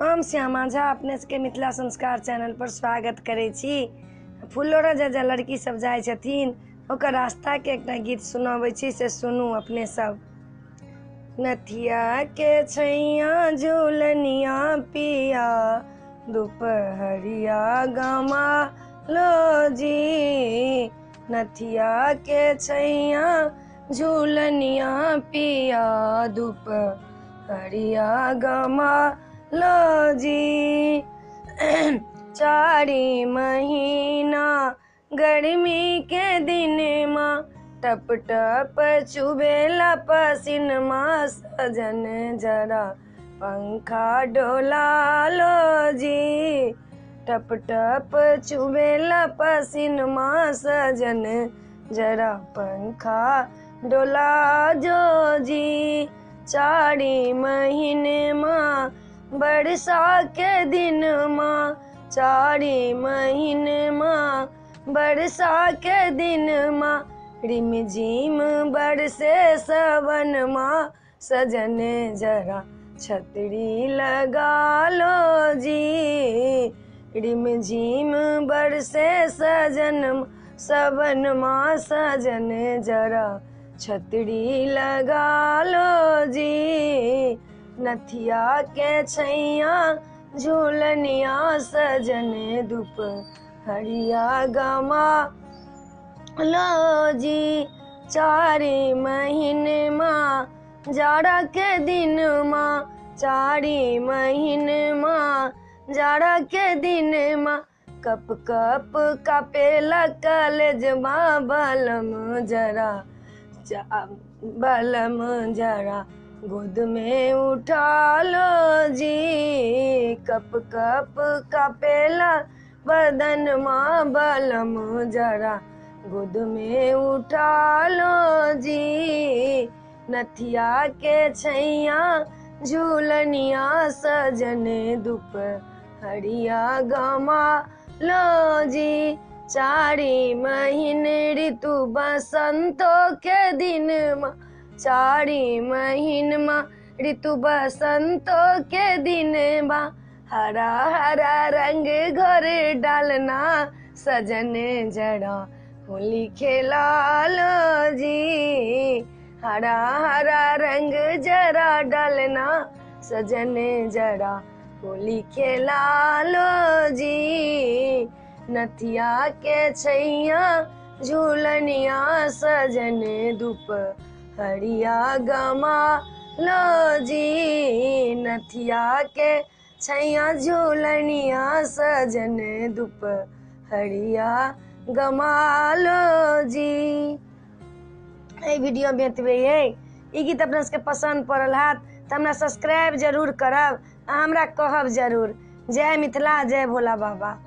हम श्यामा झा अपने सबके मिथिला संस्कार चैनल पर स्वागत करे छी। फुल्लोरा जे लड़की सब जाय छथिन ओकर रास्ता के एक गीत सुनाबै छी, से सुनू अपने सब। नथिया के छैया झूलनिया पिया दोपहरिया गमा लो जी। नथिया के छैया झूलनिया पिया दोपहरिया गमा लो जी। चारी महीना गर्मी के दिन माँ टप टप चुबेला पसीन माँ, सजन जरा पंखा डोला लो जी। टप टप चुबेला पसीन माँ, सजन जरा पंखा डोला जो जी। चारी महीने माँ बरसा के दिन माँ, चारी महीने माँ बरसा के दिन माँ, रिम झिम बरसे सवन माँ, सजन जरा छतरी लगा लो जी। रिम झिम बरसे सवन माँ, सजन जरा छतरी लगा लो जी। नथिया के छैया झूलनिया सजन दोपहरिया गमा लो जी। चारी महीने माँ जाड़ा के दिन माँ, चारी महीने माँ जाड़ा के दिन माँ, कप कप कापेला कलेज माँ, बलम जरा गोद में उठा लो जी। कप कप कापेला बदन माँ, बलम जरा गोद में उठा लो जी। नथिया के छैया झूलनिया सजन दोपहरिया गमा लो जी। चारी महीने ऋतु बसंतों के दिन माँ, चारी महीने माँ ऋतु बसंतों के दिन माँ, हरा हरा रंग घर डालना, सजन जरा होली खेला लो जी। हरा हरा रंग जरा डालना, सजन जरा होली खेला लो जी। नथिया के छैया झूलनिया सजन दोपहरिया गमा लो जी। नथिया के छैया झूलनिया सजन दोपहरिया गमा लो जी। वीडियो में एतबे है। ई गीत अपना सबके पसंद पड़ल हाथ तो हमरा सब्सक्राइब जरूर करब, हमरा कहब जरूर। जय मिथिला, जय भोला बाबा।